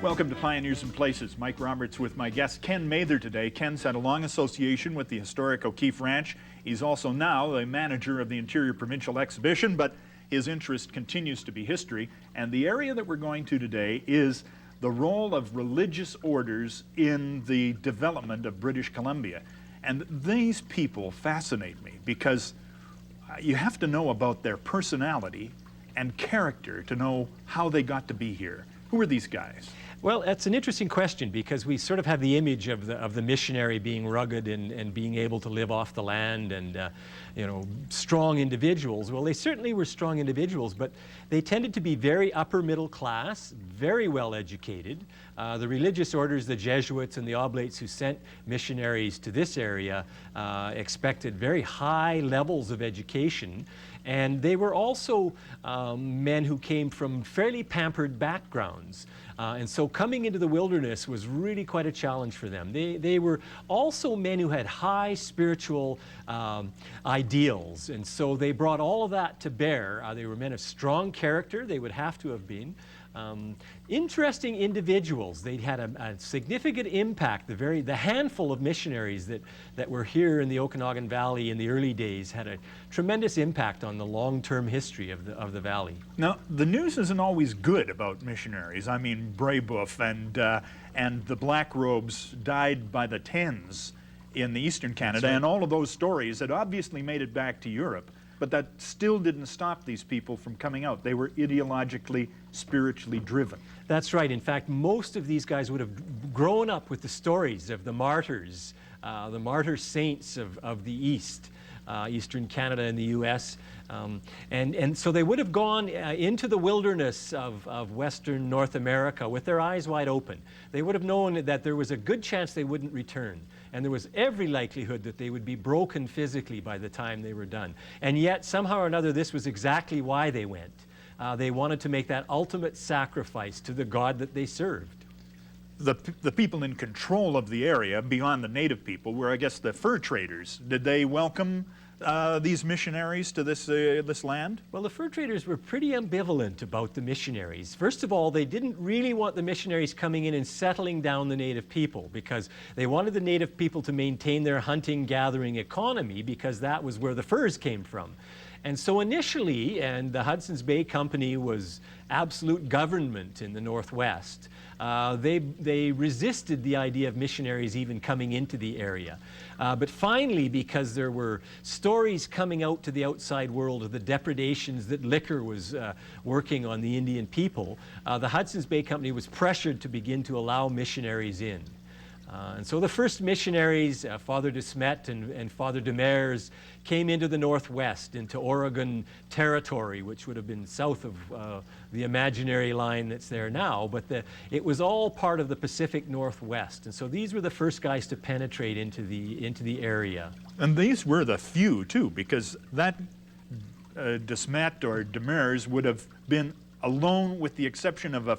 Welcome to Pioneers and Places. Mike Roberts with my guest Ken Mather today. Ken's had a long association with the historic O'Keefe Ranch. He's also now the manager of the Interior Provincial Exhibition, but his interest continues to be history. And the area that we're going to today is the role of religious orders in the development of British Columbia. And these people fascinate me because you have to know about their personality and character to know how they got to be here. Who are these guys? Well, that's an interesting question because we sort of have the image of the missionary being rugged and being able to live off the land and, strong individuals. Well, they certainly were strong individuals, but they tended to be very upper middle class, very well educated. The religious orders, the Jesuits and the Oblates who sent missionaries to this area expected very high levels of education. And they were also men who came from fairly pampered backgrounds. And so coming into the wilderness was really quite a challenge for them. They were also men who had high spiritual ideals. And so they brought all of that to bear. They were men of strong character. They would have to have been. Interesting individuals. They had a significant impact. The handful of missionaries that were here in the Okanagan Valley in the early days had a tremendous impact on the long-term history of the valley. Now, the news isn't always good about missionaries. I mean, Brebeuf and the Black Robes died by the tens in the Eastern Canada, right. And all of those stories had obviously made it back to Europe. But that still didn't stop these people from coming out. They were ideologically, spiritually driven. That's right. In fact, most of these guys would have grown up with the stories of the martyrs, the martyr saints of the East, Eastern Canada and the U.S. And so they would have gone into the wilderness of Western North America with their eyes wide open. They would have known that there was a good chance they wouldn't return. And there was every likelihood that they would be broken physically by the time they were done. And yet, somehow or another, this was exactly why they went. They wanted to make that ultimate sacrifice to the God that they served. The people in control of the area, beyond the native people, were, I guess, the fur traders. Did they welcome these missionaries to this land? Well, the fur traders were pretty ambivalent about the missionaries. First of all, they didn't really want the missionaries coming in and settling down the native people because they wanted the native people to maintain their hunting-gathering economy because that was where the furs came from. And so initially, and the Hudson's Bay Company was absolute government in the Northwest, they resisted the idea of missionaries even coming into the area. But finally, because there were stories coming out to the outside world of the depredations that liquor was working on the Indian people, the Hudson's Bay Company was pressured to begin to allow missionaries in. And so the first missionaries, Father de Smet and Father de Mers, came into the Northwest, into Oregon Territory, which would have been south of the imaginary line that's there now, but it was all part of the Pacific Northwest. And so these were the first guys to penetrate into the area. And these were the few, too, because that de Smet or de Mers would have been alone with the exception of a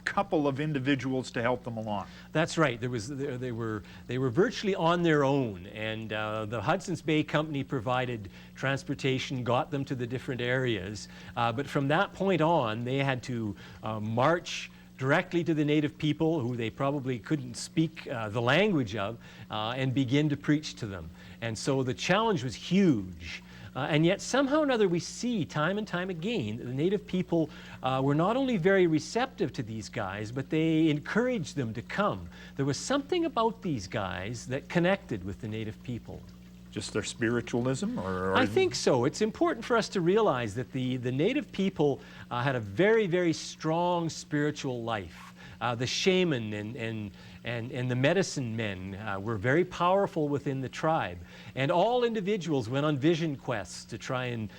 couple of individuals to help them along. That's right. They were virtually on their own, and the Hudson's Bay Company provided transportation, got them to the different areas. But from that point on, they had to march directly to the native people who they probably couldn't speak the language of and begin to preach to them. And so the challenge was huge. And yet somehow or another we see time and time again that the native people were not only very receptive to these guys, but they encouraged them to come. There was something about these guys that connected with the native people. Just their spiritualism? I think so. It's important for us to realize that the native people had a very, very strong spiritual life. The shaman and the medicine men were very powerful within the tribe. And all individuals went on vision quests to try and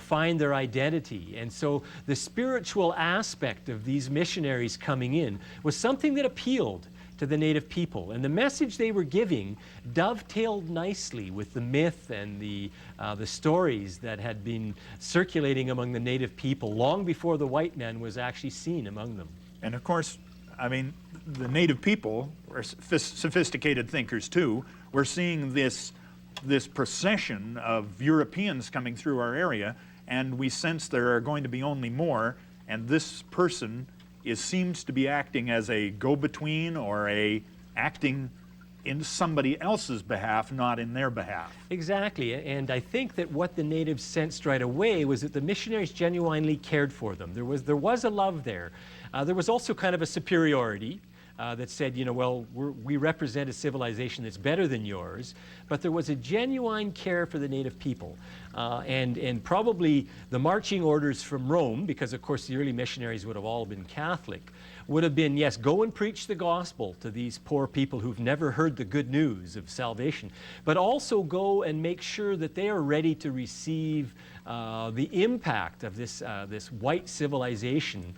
find their identity. And so the spiritual aspect of these missionaries coming in was something that appealed to the native people. And the message they were giving dovetailed nicely with the myth and the stories that had been circulating among the native people long before the white man was actually seen among them. And of course, I mean, the native people were sophisticated thinkers too. We're seeing this procession of Europeans coming through our area, and we sense there are going to be only more, and this person seems to be acting as a go-between or acting in somebody else's behalf, not in their behalf. Exactly, and I think that what the natives sensed right away was that the missionaries genuinely cared for them. There was a love there. There was also kind of a superiority that said, you know, well, we represent a civilization that's better than yours, but there was a genuine care for the native people. And probably the marching orders from Rome, because of course the early missionaries would have all been Catholic, would have been, yes, go and preach the gospel to these poor people who've never heard the good news of salvation, but also go and make sure that they are ready to receive the impact of this white civilization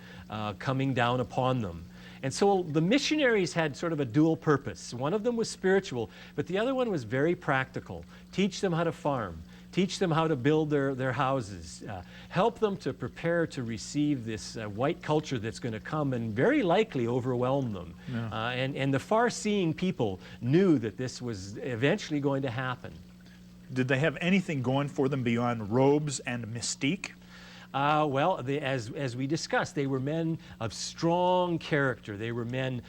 coming down upon them. And so the missionaries had sort of a dual purpose. One of them was spiritual, but the other one was very practical. Teach them how to farm, teach them how to build their houses, help them to prepare to receive this white culture that's going to come and very likely overwhelm them. Yeah. And the far-seeing people knew that this was eventually going to happen. Did they have anything going for them beyond robes and mystique? Well, as we discussed, they were men of strong character. They were men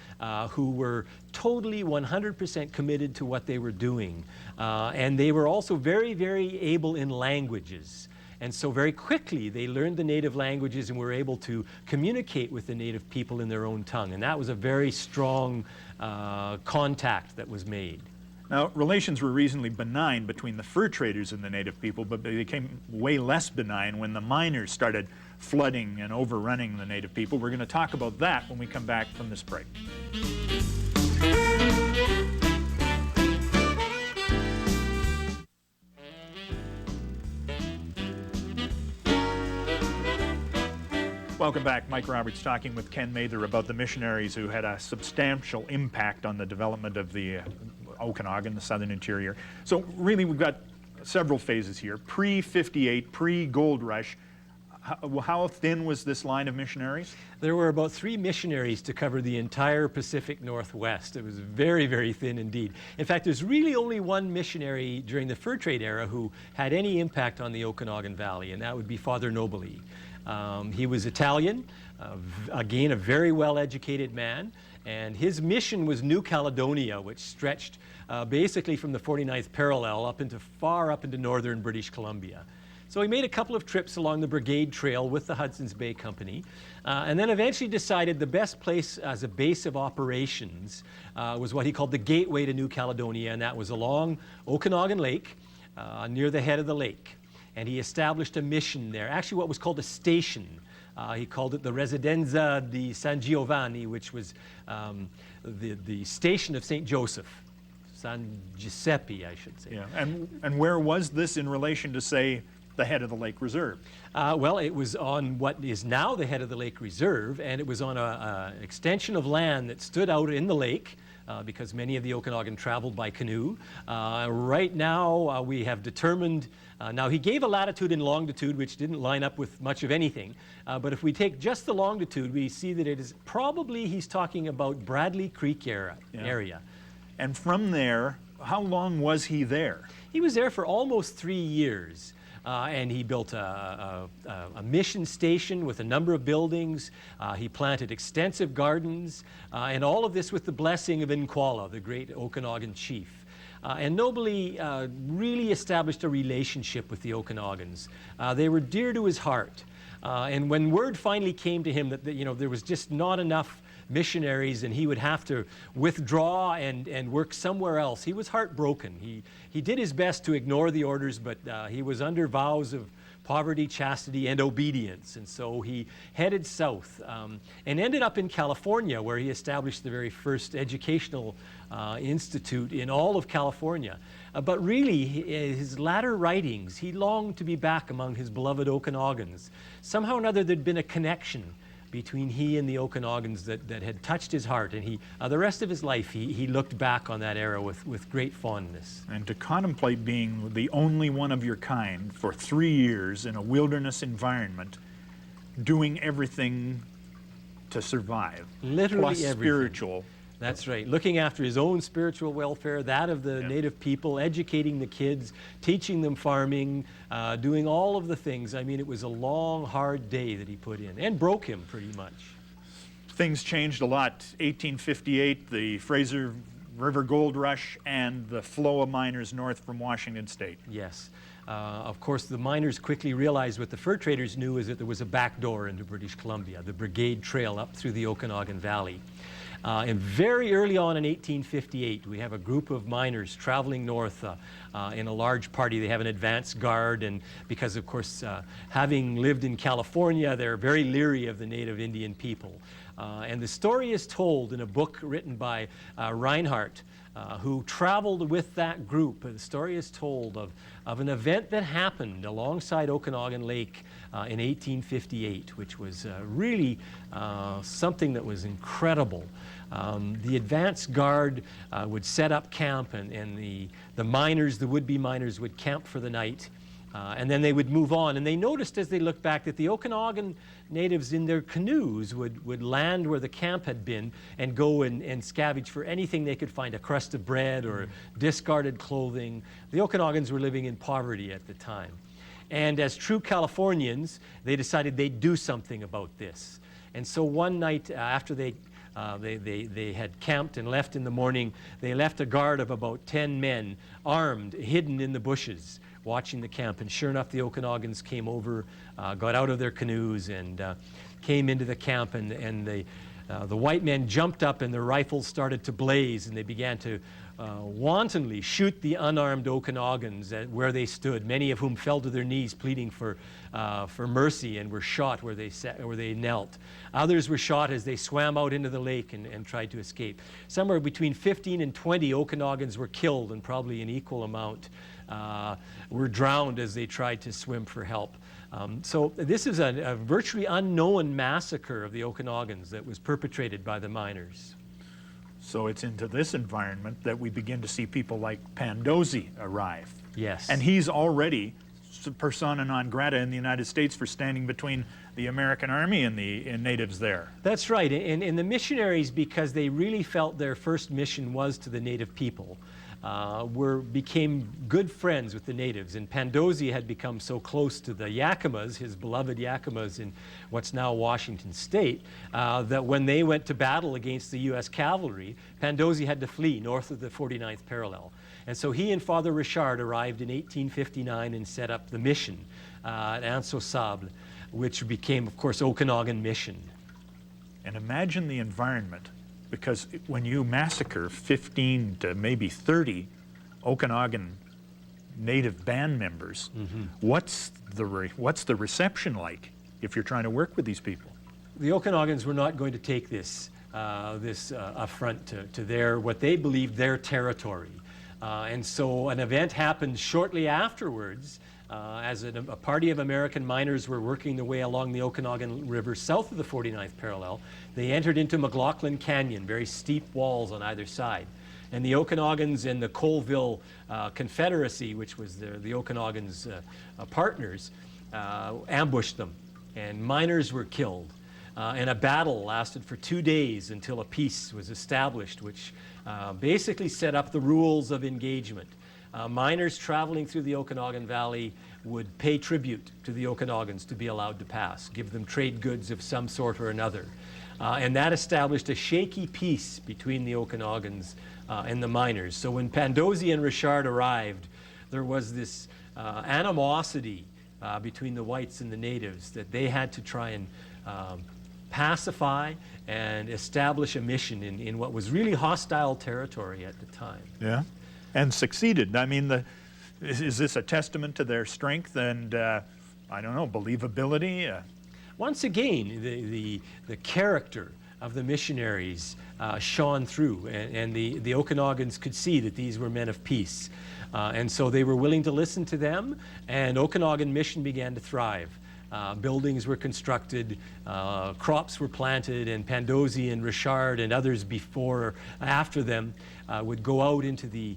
who were totally 100% committed to what they were doing. And they were also very, very able in languages. And so very quickly they learned the native languages and were able to communicate with the native people in their own tongue. And that was a very strong contact that was made. Now, relations were reasonably benign between the fur traders and the native people, but they became way less benign when the miners started flooding and overrunning the native people. We're going to talk about that when we come back from this break. Welcome back. Mike Roberts talking with Ken Mather about the missionaries who had a substantial impact on the development of the Okanagan, the southern interior. So really we've got several phases here. Pre-58, pre-gold rush. How thin was this line of missionaries? There were about 3 missionaries to cover the entire Pacific Northwest. It was very, very thin indeed. In fact, there's really only one missionary during the fur trade era who had any impact on the Okanagan Valley, and that would be Father Nobili. He was Italian, again, a very well-educated man, and his mission was New Caledonia, which stretched basically from the 49th parallel far up into northern British Columbia. So he made a couple of trips along the Brigade Trail with the Hudson's Bay Company, and then eventually decided the best place as a base of operations was what he called the gateway to New Caledonia, and that was along Okanagan Lake, near the head of the lake. And he established a mission there, actually what was called a station. He called it the Residenza di San Giovanni, which was the station of St. Joseph. San Giuseppe, I should say. Yeah. And where was this in relation to, say, the head of the Lake Reserve? Well, it was on what is now the head of the Lake Reserve, and it was on an extension of land that stood out in the lake, because many of the Okanagan traveled by canoe. Right now, we have determined, now he gave a latitude and longitude which didn't line up with much of anything, but if we take just the longitude, we see that it is probably, he's talking about Bradley Creek area. And from there, how long was he there? He was there for almost 3 years. And he built a mission station with a number of buildings. He planted extensive gardens, and all of this with the blessing of Inquala, the great Okanagan chief. And Nobili really established a relationship with the Okanagans. They were dear to his heart. And when word finally came to him that there was just not enough missionaries and he would have to withdraw and work somewhere else, he was heartbroken. He did his best to ignore the orders, but he was under vows of poverty, chastity, and obedience. And so he headed south and ended up in California, where he established the very first educational institute in all of California. But really, his latter writings, he longed to be back among his beloved Okanagans. Somehow or another, there'd been a connection between he and the Okanagans that had touched his heart, and the rest of his life he looked back on that era with great fondness. And to contemplate being the only one of your kind for 3 years in a wilderness environment, doing everything to survive, literally plus everything. Spiritual. That's right. Looking after his own spiritual welfare, that of the native people, educating the kids, teaching them farming, doing all of the things. I mean, it was a long, hard day that he put in, and broke him pretty much. things changed a lot. 1858, the Fraser River Gold Rush and the flow of miners north from Washington State. Yes. Of course, the miners quickly realized what the fur traders knew is that there was a back door into British Columbia, the Brigade Trail up through the Okanagan Valley. And very early on in 1858, we have a group of miners traveling north in a large party. They have an advance guard, and because, of course, having lived in California, they're very leery of the native Indian people. And the story is told in a book written by Reinhardt, who traveled with that group. The story is told of an event that happened alongside Okanagan Lake in 1858, which was really something that was incredible. The advance guard would set up camp, and the miners, the would-be miners, would camp for the night. And then they would move on. And they noticed as they looked back that the Okanagan natives in their canoes would land where the camp had been and go and scavenge for anything they could find, a crust of bread or discarded clothing. The Okanagans were living in poverty at the time. And as true Californians, they decided they'd do something about this. And so one night after they had camped and left in the morning, they left a guard of about 10 men, armed, hidden in the bushes, watching the camp. And sure enough, the Okanagans came over, got out of their canoes, and came into the camp. And the white men jumped up, and their rifles started to blaze, and they began to wantonly shoot the unarmed Okanagans at where they stood, many of whom fell to their knees pleading for mercy and were shot where they knelt. Others were shot as they swam out into the lake and tried to escape. Somewhere between 15 and 20 Okanagans were killed, and probably an equal amount were drowned as they tried to swim for help. So this is a virtually unknown massacre of the Okanagans that was perpetrated by the miners. So it's into this environment that we begin to see people like Pandozzi arrive. Yes. And he's already persona non grata in the United States for standing between the American army and the natives there. That's right. And the missionaries, because they really felt their first mission was to the native people, became good friends with the natives. And Pandozzi had become so close to the Yakimas, his beloved Yakimas in what's now Washington State, that when they went to battle against the U.S. cavalry, Pandozzi had to flee north of the 49th parallel. And so he and Father Richard arrived in 1859 and set up the mission at Anse au Sable, which became, of course, Okanagan Mission. And imagine the environment, because when you massacre 15 to maybe 30 Okanagan native band members, what's the reception like if you're trying to work with these people? The Okanagans were not going to take this affront to what they believed their territory. And so an event happened shortly afterwards as a party of American miners were working their way along the Okanagan River south of the 49th parallel. They entered into McLaughlin Canyon, very steep walls on either side. And the Okanagans and the Colville Confederacy, which was the Okanagans' partners, ambushed them. And miners were killed. And a battle lasted for 2 days until a peace was established, which basically set up the rules of engagement. Miners traveling through the Okanagan Valley would pay tribute to the Okanagans to be allowed to pass, give them trade goods of some sort or another. And that established a shaky peace between the Okanagans and the miners. So when Pandozzi and Richard arrived, there was this animosity between the whites and the natives that they had to try and pacify and establish a mission in what was really hostile territory at the time. Yeah, and succeeded. I mean, is this a testament to their strength and, I don't know, believability? Once again, the character of the missionaries shone through, and the Okanagans could see that these were men of peace. And so they were willing to listen to them, and Okanagan Mission began to thrive. Buildings were constructed, crops were planted, and Pandozzi and Richard and others after them would go out into the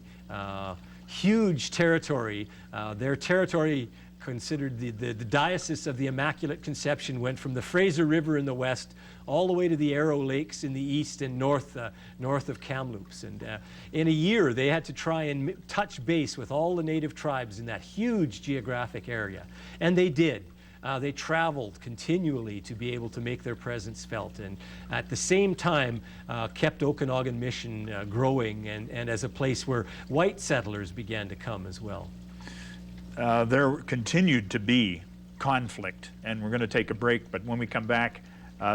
huge territory. Their territory, considered the Diocese of the Immaculate Conception, went from the Fraser River in the west all the way to the Arrow Lakes in the east and north of Kamloops. And in a year, they had to try and touch base with all the native tribes in that huge geographic area. And they did. they traveled continually to be able to make their presence felt, and at the same time kept Okanagan Mission growing and as a place where white settlers began to come as well. There continued to be conflict, and we're going to take a break, but when we come back,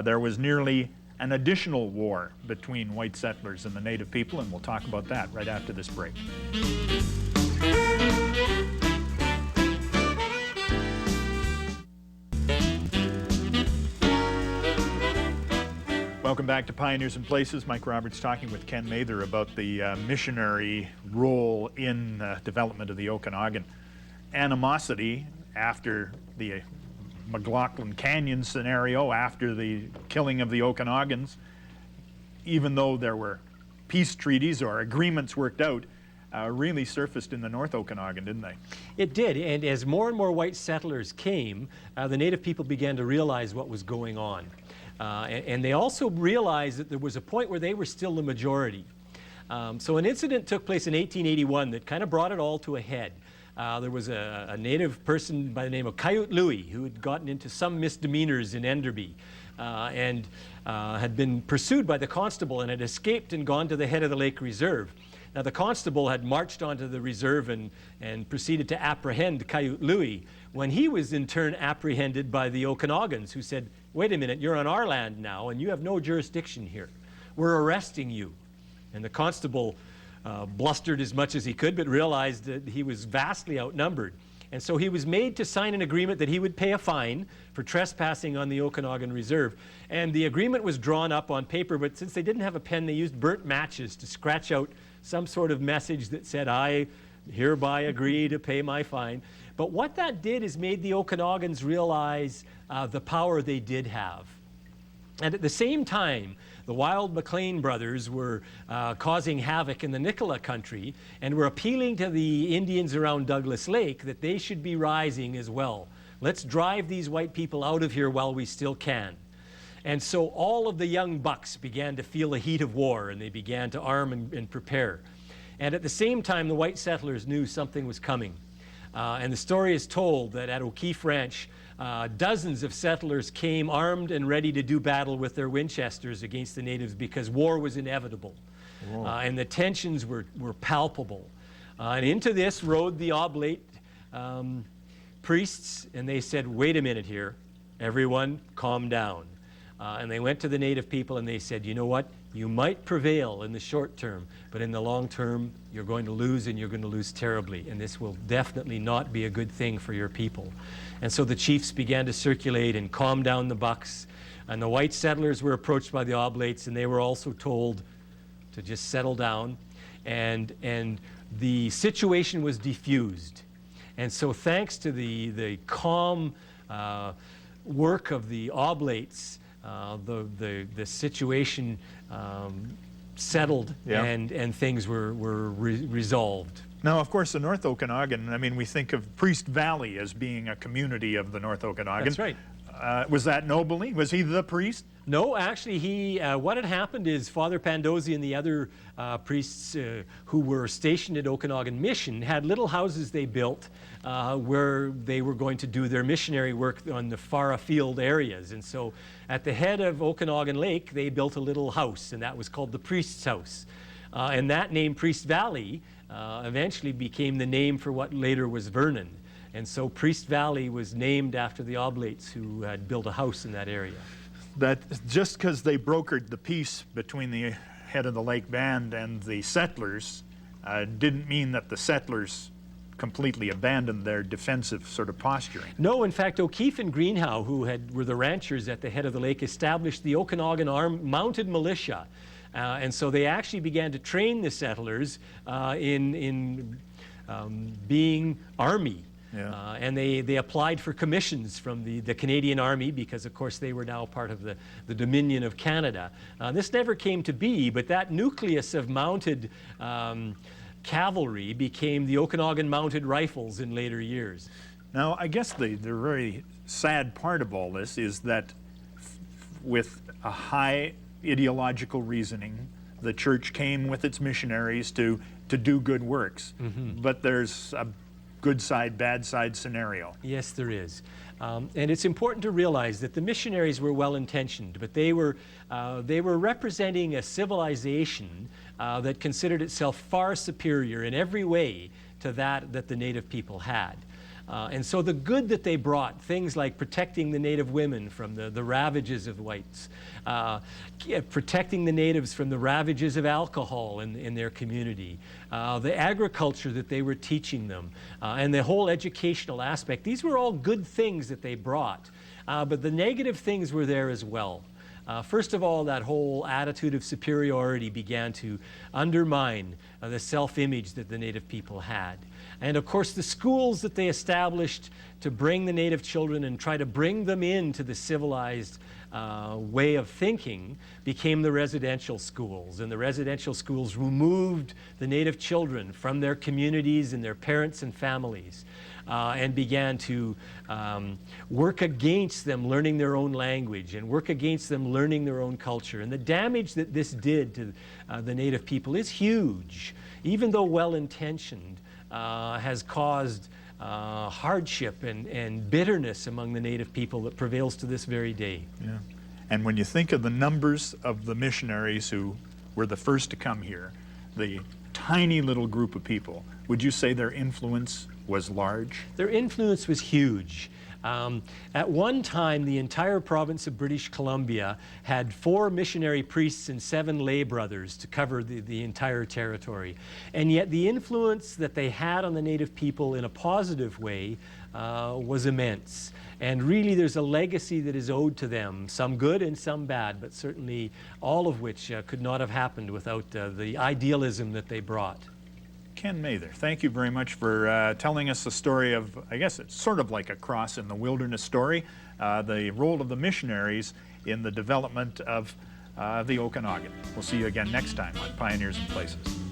there was nearly an additional war between white settlers and the native people, and we'll talk about that right after this break. Welcome back to Pioneers and Places. Mike Roberts talking with Ken Mather about the missionary role in development of the Okanagan. Animosity after the McLaughlin Canyon scenario, after the killing of the Okanagans, even though there were peace treaties or agreements worked out, really surfaced in the North Okanagan, didn't they? It did, and as more and more white settlers came, the native people began to realize what was going on. And they also realized that there was a point where they were still the majority. So an incident took place in 1881 that kind of brought it all to a head. There was a native person by the name of Coyote Louis who had gotten into some misdemeanors in Enderby and had been pursued by the constable and had escaped and gone to the head of the lake reserve. Now the constable had marched onto the reserve and proceeded to apprehend Coyote Louis when he was in turn apprehended by the Okanagans, who said, "Wait a minute, you're on our land now and you have no jurisdiction here. We're arresting you." And the constable blustered as much as he could, but realized that he was vastly outnumbered. And so he was made to sign an agreement that he would pay a fine for trespassing on the Okanagan Reserve. And the agreement was drawn up on paper, but since they didn't have a pen, they used burnt matches to scratch out some sort of message that said, "I hereby agree to pay my fine." But what that did is made the Okanagans realize the power they did have. And at the same time, the Wild McLean brothers were causing havoc in the Nicola country and were appealing to the Indians around Douglas Lake that they should be rising as well. Let's drive these white people out of here while we still can. And so all of the young bucks began to feel the heat of war, and they began to arm and prepare. And at the same time, the white settlers knew something was coming. And the story is told that at O'Keefe Ranch, dozens of settlers came armed and ready to do battle with their Winchesters against the natives because war was inevitable. And the tensions were palpable. And into this rode the oblate priests, and they said, "Wait a minute here, everyone calm down." And they went to the native people and they said, "You know what? You might prevail in the short term, but in the long term, you're going to lose, and you're going to lose terribly. And this will definitely not be a good thing for your people." And so the chiefs began to circulate and calm down the bucks. And the white settlers were approached by the oblates, and they were also told to just settle down. And the situation was diffused. And so thanks to the calm work of the oblates, the situation settled, Yeah. and things were resolved. Now, of course, the North Okanagan, I mean, we think of Priest Valley as being a community of the North Okanagan. That's right. Was that Nobley? Was he the priest? No, actually, what had happened is Father Pandozzi and the other priests who were stationed at Okanagan Mission had little houses they built where they were going to do their missionary work on the far afield areas. And so at the head of Okanagan Lake, they built a little house, and that was called the Priest's House. And that name, Priest Valley, eventually became the name for what later was Vernon. And so Priest Valley was named after the oblates who had built a house in that area. That just because they brokered the peace between the head of the lake band and the settlers didn't mean that the settlers completely abandoned their defensive sort of posturing. No, in fact, O'Keefe and Greenhow, who were the ranchers at the head of the lake, established the Okanagan Mounted Militia. And so they actually began to train the settlers in being army. Yeah. And they applied for commissions from the Canadian Army because, of course, they were now part of the Dominion of Canada. This never came to be, but that nucleus of mounted cavalry became the Okanagan Mounted Rifles in later years. Now, I guess the very sad part of all this is that with a high ideological reasoning, the church came with its missionaries to do good works. Mm-hmm. But there's a good side, bad side scenario. Yes, there is. And it's important to realize that the missionaries were well-intentioned, but they were representing a civilization that considered itself far superior in every way to that the native people had. And so the good that they brought, things like protecting the native women from the ravages of whites, protecting the natives from the ravages of alcohol in their community, the agriculture that they were teaching them, and the whole educational aspect, these were all good things that they brought. But the negative things were there as well. First of all, that whole attitude of superiority began to undermine the self-image that the native people had. And of course, the schools that they established to bring the native children and try to bring them into the civilized way of thinking became the residential schools. And the residential schools removed the native children from their communities and their parents and families. And began to work against them learning their own language and work against them learning their own culture. And the damage that this did to the native people is huge. Even though well-intentioned, has caused hardship and bitterness among the native people that prevails to this very day. Yeah. And when you think of the numbers of the missionaries who were the first to come here, the tiny little group of people, would you say their influence was large? Their influence was huge. At one time, the entire province of British Columbia had 4 missionary priests and 7 lay brothers to cover the entire territory. And yet the influence that they had on the native people in a positive way was immense. And really there's a legacy that is owed to them, some good and some bad, but certainly all of which could not have happened without the idealism that they brought. Ken Mather, thank you very much for telling us the story of, I guess it's sort of like a cross in the wilderness story, the role of the missionaries in the development of the Okanagan. We'll see you again next time on Pioneers and Places.